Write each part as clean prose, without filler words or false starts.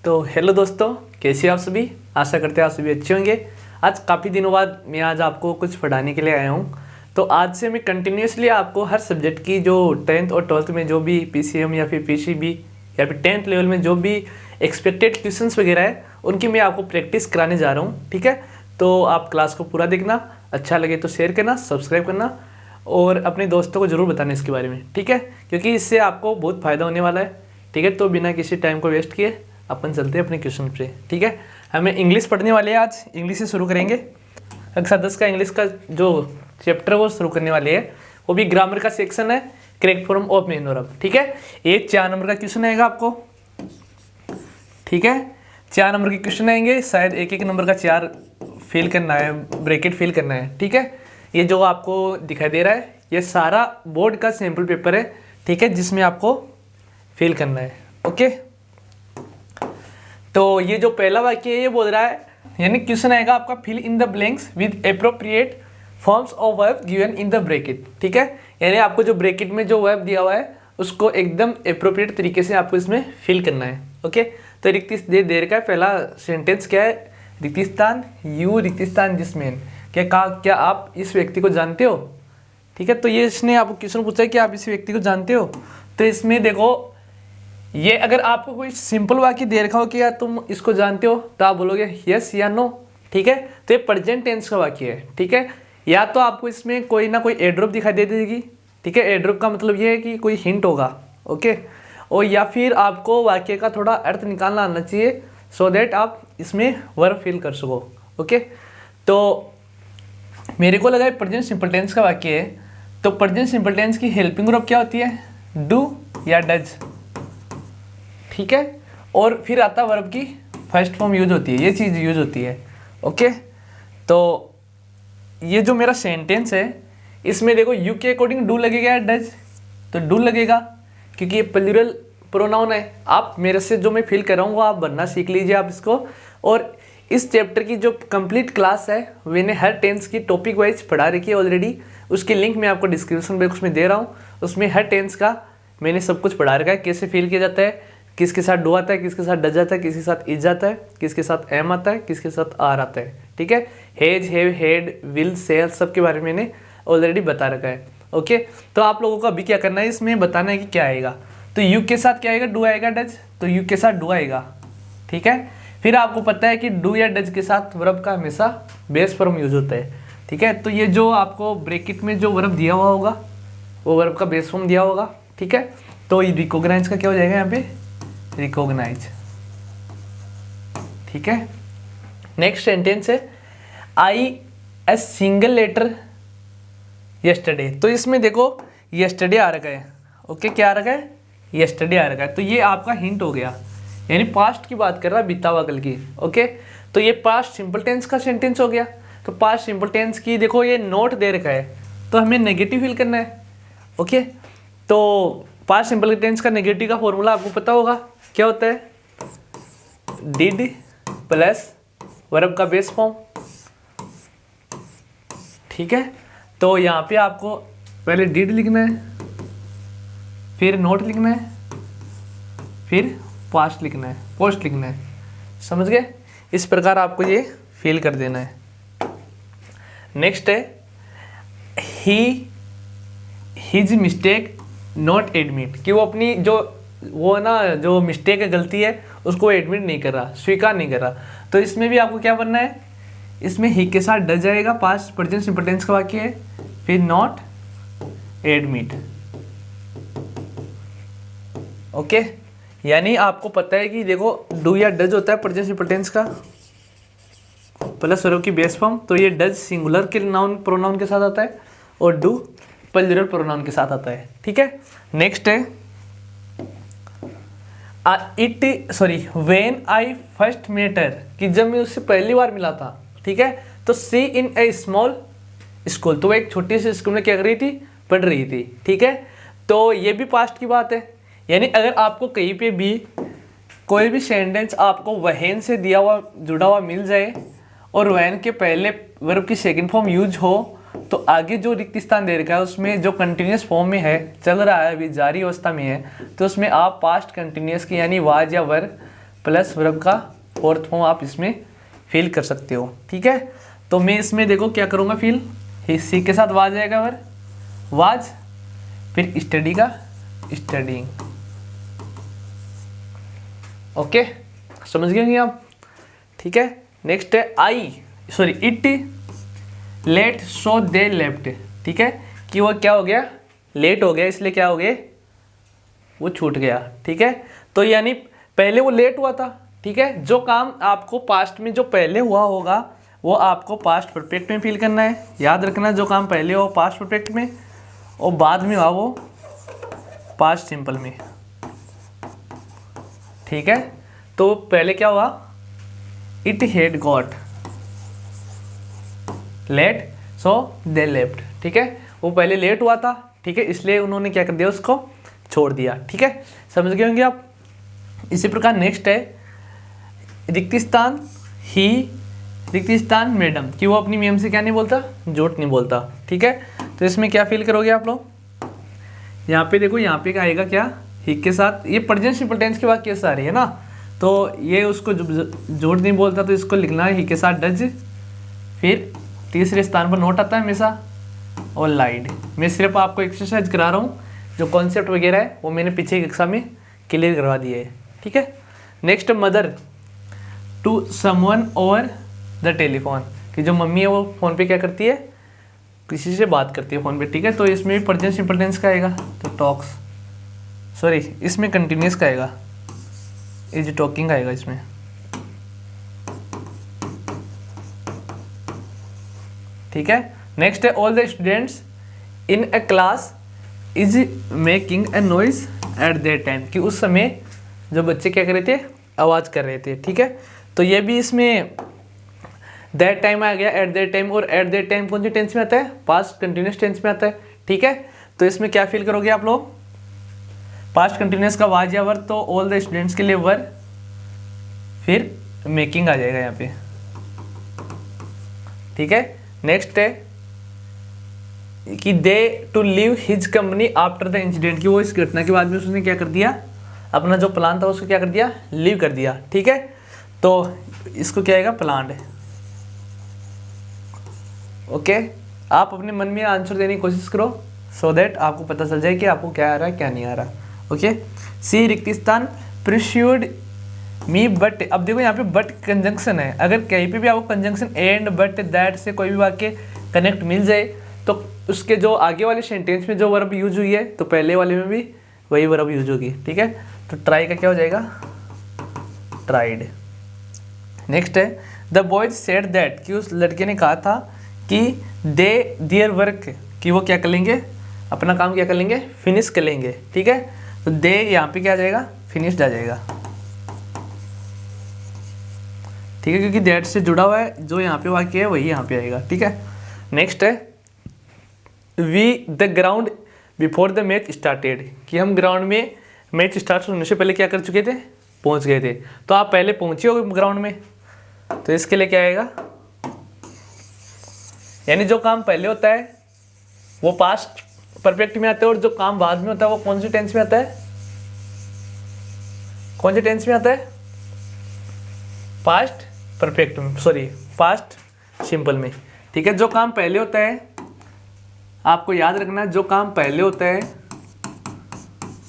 तो हेलो दोस्तों, कैसे आप सभी। आशा करते हैं आप सभी अच्छे होंगे। आज काफ़ी दिनों बाद मैं आज आपको कुछ पढ़ाने के लिए आया हूँ। तो आज से मैं कंटिन्यूसली आपको हर सब्जेक्ट की जो 10th और 12th में जो भी पीसीएम या फिर पीसीबी या फिर 10th लेवल में जो भी एक्सपेक्टेड क्वेश्चंस वगैरह है उनकी मैं आपको प्रैक्टिस कराने जा रहा हूँ। ठीक है, तो आप क्लास को पूरा देखना, अच्छा लगे तो शेयर करना, सब्सक्राइब करना और अपने दोस्तों को ज़रूर बताना इसके बारे में। ठीक है, क्योंकि इससे आपको बहुत फ़ायदा होने वाला है। ठीक है, तो बिना किसी टाइम को वेस्ट किए अपन चलते हैं अपने क्वेश्चन पे। ठीक है, हमें इंग्लिश पढ़ने वाले हैं। आज इंग्लिश से शुरू करेंगे। कक्षा 10 का इंग्लिश का जो चैप्टर वो शुरू करने वाले हैं, वो भी ग्रामर का सेक्शन है, correct form of main verb. ठीक है, ये 4 नंबर का क्वेश्चन आएगा आपको। ठीक है, 4 नंबर के क्वेश्चन आएंगे, शायद एक एक नंबर का 4 फिल करना है, ब्रैकेट फिल करना है। ठीक है, ये जो आपको दिखाई दे रहा है ये सारा बोर्ड का सैम्पल पेपर है। ठीक है, जिसमें आपको फिल करना है। ओके, तो ये जो पहला वाक्य है ये बोल रहा है, यानी क्वेश्चन आएगा आपका, fill in the blanks with appropriate forms of verb given in the bracket. ठीक है, यानी आपको जो ब्रैकेट में जो वर्ब दिया हुआ है उसको एकदम एप्रोप्रिएट तरीके से आपको इसमें फिल करना है। ओके, तो रिक्तिस देर का पहला सेंटेंस क्या है, रिक्तिस्तान यू रिक्तिस्तान जिसमें क्या आप इस व्यक्ति को जानते हो। ठीक है, तो ये इसने आपको क्वेश्चन पूछा है कि आप इस व्यक्ति को जानते हो। तो इसमें देखो, ये अगर आपको कोई सिंपल वाक्य दे रखा हो कि यार तुम इसको जानते हो, तो आप बोलोगे यस या नो। ठीक है, तो ये प्रेजेंट टेंस का वाक्य है। ठीक है, या तो आपको इसमें कोई ना कोई एड्रॉप दिखाई दे देगी। ठीक है, एड्रॉप का मतलब ये है कि कोई हिंट होगा। ओके, और या फिर आपको वाक्य का थोड़ा अर्थ निकालना आना चाहिए, सो दैट आप इसमें वर्ब फिल कर सको। ओके, तो मेरे को लगा है प्रेजेंट सिंपल टेंस का वाक्य है। तो प्रेजेंट सिंपल टेंस की हेल्पिंग वर्ब क्या होती है, डू या डज। ठीक है, और फिर आता वर्ब की फर्स्ट फॉर्म यूज होती है, ये चीज़ यूज होती है। ओके, तो ये जो मेरा सेंटेंस है इसमें देखो यू के अकॉर्डिंग डू लगेगा या डज, तो डू लगेगा क्योंकि ये प्लूरल प्रोनाउन है। आप मेरे से जो मैं फील कर रहा हूँ वो आप बनना सीख लीजिए आप इसको। और इस चैप्टर की जो कंप्लीट क्लास है मैंने हर टेंस की टॉपिक वाइज पढ़ा रखी है ऑलरेडी, उसकी लिंक मैं आपको डिस्क्रिप्शन बॉक्स में दे रहा हूँ। उसमें हर टेंस का मैंने सब कुछ पढ़ा रखा है, कैसे फील किया जाता है, किसके साथ डू आता है, किसके साथ डज आता है, किसके साथ इज आता है, किसके साथ एम आता है, किसके साथ आर आता है। ठीक है, has have had will shall सब के बारे में मैंने ऑलरेडी बता रखा है। ओके, तो आप लोगों को अभी क्या करना है, इसमें बताना है कि क्या आएगा। तो यू के साथ क्या आएगा, डू आएगा, डज, तो यू के साथ डू आएगा। ठीक है, फिर आपको पता है कि डू या डज के साथ वर्ब का हमेशा बेस फॉर्म यूज होता है। ठीक है, तो ये जो आपको ब्रैकेट में जो वर्ब दिया हुआ होगा वो वर्ब का बेस फॉर्म दिया होगा। ठीक है, तो रिकॉग्नाइज का क्या हो जाएगा यहाँ पे, रिकॉग्नाइज। ठीक है, नेक्स्ट सेंटेंस है, आई ए सिंगल लेटर यस्टरडे। तो इसमें देखो यस्टरडे आ रखा है। ओके, क्या आ रखा है, यस्टरडे आ रखा है, तो ये आपका हिंट हो गया, यानी पास्ट की बात कर रहा है, बीता हुआ कल की। ओके, तो ये पास्ट सिंपल टेंस का सेंटेंस हो गया। तो पास्ट सिंपल टेंस की देखो ये नोट दे रखा है, तो हमें नेगेटिव फिल करना है। ओके, तो पास्ट सिंपल टेंस का नेगेटिव का फॉर्मूला आपको पता होगा, क्या होता है, डिड प्लस वर्ब का बेस फॉर्म। ठीक है, तो यहाँ पे आपको पहले डिड लिखना है, फिर नोट लिखना है, फिर पास्ट लिखना है, पोस्ट लिखना है। समझ गए, इस प्रकार आपको ये फिल कर देना है। नेक्स्ट है, हिज मिस्टेक नॉट एडमिट, कि वो अपनी जो मिस्टेक है, गलती है, उसको एडमिट नहीं कर रहा, स्वीकार नहीं कर रहा। तो इसमें भी आपको क्या बनना है, इसमें ही के साथ डज जाएगा, पास्ट प्रेजेंट सिंपल टेंस का वाक्य है, फिर नॉट एडमिट। ओके, यानी आपको पता है कि देखो डू या डज होता है प्रेजेंट सिंपल टेंस का प्लस वर्ब की बेस फॉर्म, तो ये डज सिंगुलर के नाउन प्रोनाउन के साथ आता है और डू प्लूरल प्रोनाउन के साथ आता है। ठीक है, नेक्स्ट है, when I first met her, कि जब मैं उससे पहली बार मिला था। ठीक है, तो सी इन ए स्मॉल स्कूल, तो वो एक छोटी सी स्कूल में क्या कर रही थी, पढ़ रही थी। ठीक है, तो ये भी पास्ट की बात है, यानी अगर आपको कहीं पे भी कोई भी सेंटेंस आपको वहन से दिया हुआ जुड़ा हुआ मिल जाए और वहन के पहले वर्ब की सेकंड फॉर्म यूज हो, तो आगे जो रिक्त स्थान दे रखा है उसमें जो कंटिन्यूस फॉर्म में है, चल रहा है, अभी जारी अवस्था में है, तो उसमें आप पास्ट कंटिन्यूस की यानी वाज या वर प्लस वर्ब का फोर्थ फॉर्म आप इसमें फिल कर सकते हो। ठीक है, तो मैं इसमें देखो क्या करूँगा, फिल सी के साथ वाज आएगा, वाज, फिर स्टडी का स्टडीइंग। ओके, समझ गए होंगे आप। ठीक है, नेक्स्ट है it let so they left. ठीक है, कि वो क्या हो गया, लेट हो गया, इसलिए क्या हो गया, वो छूट गया। ठीक है, तो यानी पहले वो लेट हुआ था। ठीक है, जो काम आपको पास्ट में जो पहले हुआ होगा वो आपको पास्ट परफेक्ट में फिल करना है। याद रखना, जो काम पहले हो पास्ट परफेक्ट में और बाद में हुआ वो पास्ट सिंपल में। ठीक है, तो पहले क्या हुआ, it had got late so they left. ठीक है, वो पहले लेट हुआ था। ठीक है, इसलिए उन्होंने क्या कर दिया, उसको छोड़ दिया। ठीक है, समझ गए होंगे आप। इसी प्रकार नेक्स्ट है रिक्तिस्तान रिक्तिस्तान मैडम, कि वो अपनी मैम से क्या नहीं बोलता, झूठ नहीं बोलता। ठीक है, तो इसमें क्या फील करोगे आप लोग, यहाँ पे देखो, यहाँ पे क्या आएगा, क्या ही के साथ, ये प्रेजेंट सिंपल टेंस की वाक्य आ रही है ना, तो ये उसको झूठ नहीं बोलता, तो इसको लिखना है ही के साथ डज, फिर तीसरे स्थान पर नोट आता है हमेशा, और लाइड। मैं सिर्फ आपको एक्सरसाइज करा रहा हूँ, जो कॉन्सेप्ट वगैरह है वो मैंने पीछे की कक्षा में क्लियर करवा दिए है। ठीक है, next mother to someone over the telephone, कि जो मम्मी है वो फ़ोन पे क्या करती है, किसी से बात करती है फ़ोन पे। ठीक है, तो इसमें भी प्रेजेंट सिंपल टेंस का आएगा, तो टॉक्स, सॉरी इसमें कंटिन्यूस का आएगा, इज टॉकिंग आएगा इसमें। ठीक है, नेक्स्ट है all the students in a class is making a noise at that time, कि उस समय जो बच्चे क्या कर रहे थे, आवाज़ कर रहे थे। ठीक है, तो ये भी इसमें दैट टाइम आ गया, एट दैट टाइम, और एट दैट टाइम कौन सी टेंस में आता है, पास्ट कंटिन्यूस टेंस में आता है। ठीक है, तो इसमें क्या फील करोगे आप लोग, पास्ट कंटिन्यूस का वाज या वर, तो ऑल द स्टूडेंट्स के लिए वर, फिर मेकिंग आ जाएगा यहाँ पे। ठीक है, नेक्स्ट है कि they to leave his company after the incident, कि वो इस घटना के बाद में उसने क्या कर दिया, अपना जो प्लान था उसको क्या कर दिया, लीव कर दिया। ठीक है, तो इसको क्या आएगा, प्लान्ड। ओके, आप अपने मन में आंसर देने की कोशिश करो, सो दैट आपको पता चल जाए कि आपको क्या आ रहा है क्या नहीं आ रहा। ओके, सी रिक्तिस्तान प्रिश्यूड मी बट, अब देखो यहाँ पे बट कंजंक्शन है, अगर कहीं पे भी आपको कंजंक्शन एंड बट दैट से कोई भी वाक्य कनेक्ट मिल जाए, तो उसके जो आगे वाले सेंटेंस में जो वर्ब यूज हुई है, तो पहले वाले में भी वही वर्ब यूज होगी। ठीक है, तो ट्राई का क्या हो जाएगा, ट्राइड। नेक्स्ट है द बॉयज सेड दैट, कि उस लड़के ने कहा था कि दे देयर वर्क, कि वो क्या कर लेंगे, अपना काम क्या कर लेंगे, फिनिश कर लेंगे। ठीक है, तो दे यहाँ पे क्या आ जाएगा, फिनिश्ड आ जाएगा। ठीक है, क्योंकि दैट से जुड़ा हुआ है, जो यहाँ पे वाक्य है वही यहाँ पे आएगा। ठीक है, नेक्स्ट है we the ground before the match started, कि हम ग्राउंड में मैच स्टार्ट होने से पहले क्या कर चुके थे, पहुँच गए थे। तो आप पहले पहुँचे हो ग्राउंड में, तो इसके लिए क्या आएगा, यानी जो काम पहले होता है वो पास्ट परफेक्ट में आता है, और जो काम बाद में होता है वो कौन सी टेंस में आता है, कौन सी टेंस में आता है, पास्ट परफेक्ट में, सॉरी पास्ट सिंपल में। ठीक है, जो काम पहले होता है, आपको याद रखना है, जो काम पहले होता है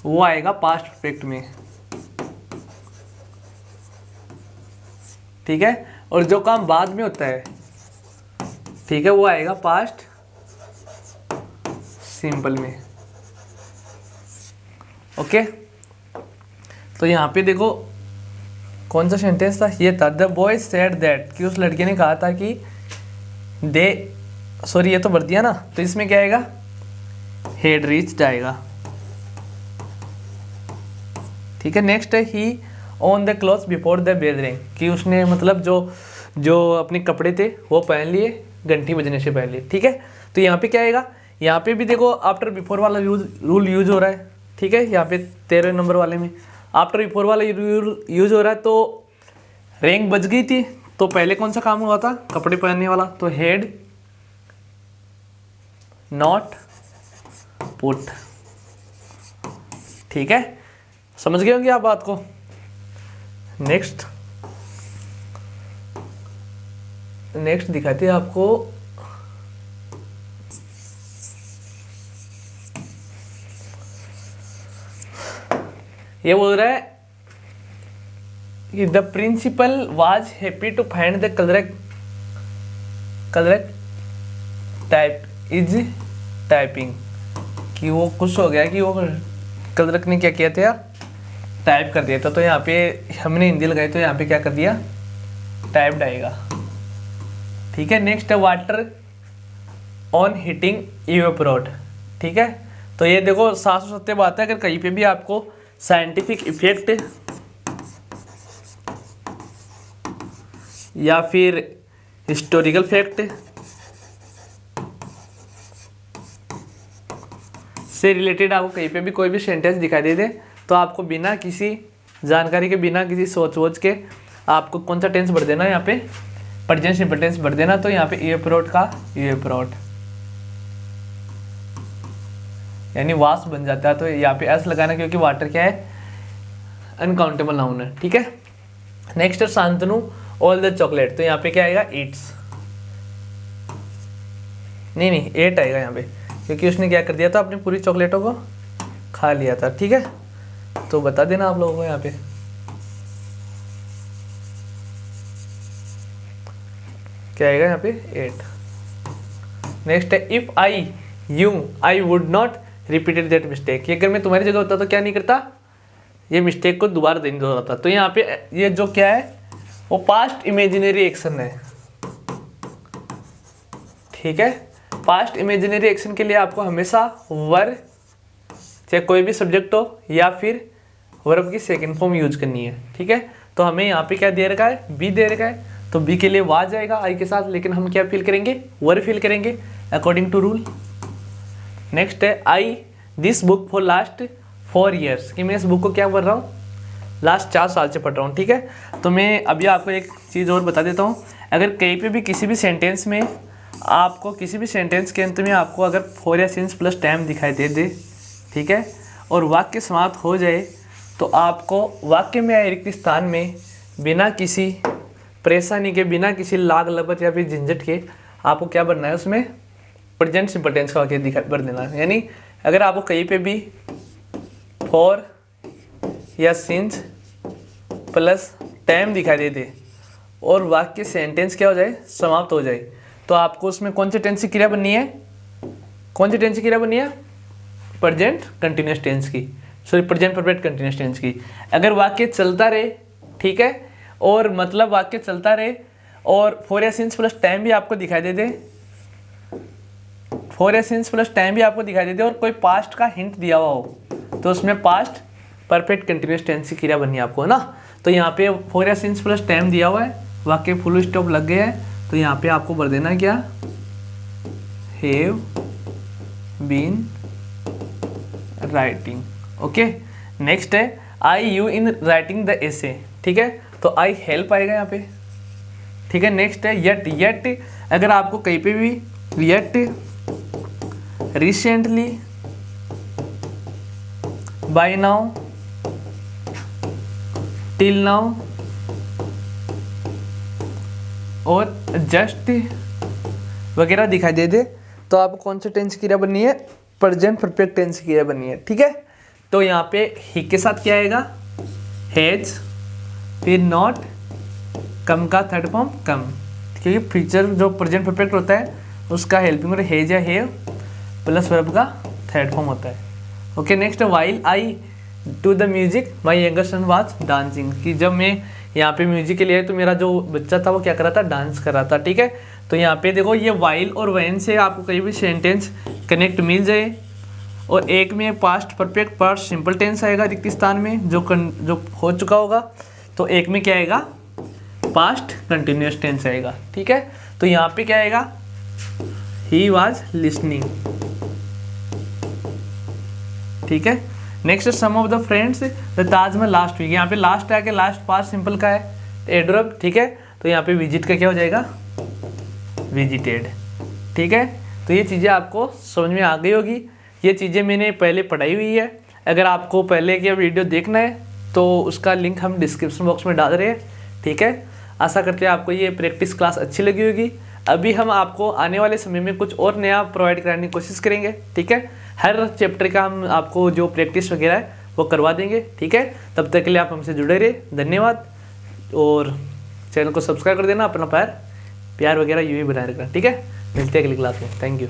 वो आएगा पास्ट परफेक्ट में। ठीक है, और जो काम बाद में होता है, ठीक है, वो आएगा पास्ट सिंपल में। ओके, तो यहाँ पे देखो कौन सा सेंटेंस था, ये था द बॉय सेड दैट, कि उस लड़के ने कहा था कि दे, सॉरी ये तो भर दिया ना, तो इसमें क्या आएगा, हेड रीच्ड आएगा। ठीक है, नेक्स्ट है he on the cloth before the bathing, कि उसने मतलब जो अपने कपड़े थे वो पहन लिए घंटी बजने से पहले। ठीक है, तो यहाँ पे क्या आएगा, यहाँ पे भी देखो आफ्टर बिफोर वाला रूल यूज हो रहा है। ठीक है, यहाँ पे 13 नंबर वाले में आफ्टर बिफोर वाला यूज हो रहा है, तो रैंक बज गई थी, तो पहले कौन सा काम हुआ था, कपड़े पहनने वाला, तो हेड नॉट पुट। ठीक है, समझ गए होंगे आप बात को। नेक्स्ट दिखाते हैं आपको ये बोल रहा है कि the principal was happy to find the correct type is typing, कि वो खुश हो गया कि वो कलरक ने क्या किया था, टाइप कर दिया था। तो यहाँ पे हमने हिंदी लगाई तो यहाँ पे क्या कर दिया, टाइप्ड आएगा। ठीक है, नेक्स्ट है वाटर ऑन हीटिंग इवेपोरेट। ठीक है, तो ये देखो साफ सत्य बात है, अगर कहीं पे भी आपको साइंटिफिक इफेक्ट या फिर हिस्टोरिकल फैक्ट से रिलेटेड आपको कहीं पे भी कोई भी सेंटेंस दिखाई दे दे, तो आपको बिना किसी जानकारी के, बिना किसी सोच के आपको कौन सा टेंस भर देना है, यहाँ पे प्रेजेंट सिंपल टेंस भर देना। तो यहाँ पे इवेपोरेट का इवेपोरेट यानी वास बन जाता है। तो यहाँ पे एस लगाना, क्योंकि वाटर क्या है, अनकाउंटेबल नाउन है। ठीक है, नेक्स्ट है शांतनु ऑल द चॉकलेट। तो यहाँ पे क्या आएगा, ईट्स, नहीं एट आएगा यहाँ पे, क्योंकि उसने क्या कर दिया था, अपनी पूरी चॉकलेटों को खा लिया था। ठीक है, तो बता देना आप लोगों को यहाँ पे क्या आएगा, यहाँ पे 8। नेक्स्ट है if I would not repeated that mistake. अगर मैं तुम्हारी जगह होता तो क्या नहीं करता, ये मिस्टेक को दोबारा नहीं दोहराता। तो यहाँ पे ये जो क्या है, वो पास्ट इमेजिनरी एक्शन है। ठीक है, पास्ट इमेजिनरी एक्शन के लिए आपको हमेशा वर्ब, चाहे कोई भी सब्जेक्ट हो, या फिर वर्ब की सेकंड फॉर्म यूज करनी है। ठीक है, तो हमें यहाँ पे क्या दे रखा है, बी दे रखा है, तो बी के लिए वाज जाएगा आई के साथ, लेकिन हम क्या फिल करेंगे, वर्ब फिल करेंगे अकॉर्डिंग टू रूल। नेक्स्ट है I this book for last 4 years, कि मैं इस बुक को क्या पढ़ रहा हूँ, लास्ट 4 साल से पढ़ रहा हूँ। ठीक है, तो मैं अभी आपको एक चीज़ और बता देता हूँ, अगर कहीं पे भी किसी भी सेंटेंस में आपको, किसी भी सेंटेंस के अंत में आपको अगर 4 या सिंस प्लस टाइम दिखाई दे, ठीक है, और वाक्य समाप्त हो जाए, तो आपको वाक्य में आए रिक्त स्थान में बिना किसी परेशानी के, बिना किसी लाग लपत या फिर झंझट के आपको क्या बनना है, उसमें प्रेजेंट सिंपल टेंस का वाक्य दिखा भर देना है। यानी अगर आपको कहीं पे भी 4 या सिंस प्लस टाइम दिखाई दे दे और वाक्य सेंटेंस क्या हो जाए, समाप्त हो जाए, तो आपको उसमें कौन सी टेंस की क्रिया बननी है, कौन सी टेंस की क्रिया बननी है, प्रेजेंट कंटिन्यूअस टेंस की, sorry present perfect continuous tense की। अगर वाक्य चलता रहे, ठीक है, और मतलब वाक्य चलता रहे और 4 या सिंस प्लस टाइम भी आपको दिखाई दे 4 या सिंस प्लस टाइम भी आपको दिखाई दे और कोई पास्ट का हिंट दिया हुआ हो, तो उसमें पास्ट परफेक्ट कंटिन्यूअस टेंस की क्रिया बननी है आपको, है ना। तो यहाँ पे 4 या सिंस प्लस टाइम दिया हुआ है, वाक्य फुल स्टॉप लग गया है, तो यहाँ पे आपको भर देना क्या, have been writing. Okay, next है I you in writing the essay. ठीक है, तो आई हेल्प आएगा यहाँ पे। ठीक है, नेक्स्ट है येट अगर आपको कहीं पे भी yet recently, by now, till now और जस्ट वगैरह दिखाई दे तो आपको कौन सी टेंस की क्रिया बननी है, प्रेजेंट परफेक्ट टेंस की क्रिया बननी है। ठीक है, तो यहाँ पे ही के साथ क्या आएगा, हैज, फिर नॉट, कम का थर्ड फॉर्म कम, क्योंकि फ्यूचर जो प्रेजेंट परफेक्ट होता है उसका हेल्पिंग वर्ब हैज या हैव प्लस वर्ब का थर्ड फॉर्म होता है। Okay, next while I to the music my younger son was dancing, कि जब मैं यहाँ पे म्यूजिक के लिए तो मेरा जो बच्चा था वो क्या कर रहा था, डांस कर रहा था। ठीक है, तो यहाँ पे देखो ये वाइल और व्हेन से आपको कहीं भी सेंटेंस कनेक्ट मिल जाए और एक में past perfect past simple tense आएगा रिक्त स्थान में जो हो चुका होगा, तो एक में क्या आएगा, पास्ट कंटिन्यूअस टेंस आएगा। ठीक है, तो यहाँ पे क्या आएगा, ही वाज लिसनिंग। ठीक है, next some of the friends the Taj Mahal last week, यहाँ पे लास्ट आके लास्ट पास्ट सिंपल का है एडवर्ब। ठीक है, तो यहाँ पे विजिट का क्या हो जाएगा, विजिटेड। ठीक है, तो ये चीज़ें आपको समझ में आ गई होगी, ये चीज़ें मैंने पहले पढ़ाई हुई है। अगर आपको पहले की वीडियो देखना है तो उसका लिंक हम डिस्क्रिप्शन बॉक्स में डाल रहे हैं, ठीक है। आशा करते हैं आपको ये प्रैक्टिस क्लास अच्छी लगी होगी। अभी हम आपको आने वाले समय में कुछ और नया प्रोवाइड कराने की कोशिश करेंगे, ठीक है। हर चैप्टर का हम आपको जो प्रैक्टिस वगैरह है वो करवा देंगे, ठीक है। तब तक के लिए आप हमसे जुड़े रहिए, धन्यवाद। और चैनल को सब्सक्राइब कर देना, अपना प्यार वगैरह यूँ ही बनाए रखना, ठीक है। मिलते हैं अगली क्लास में, थैंक यू।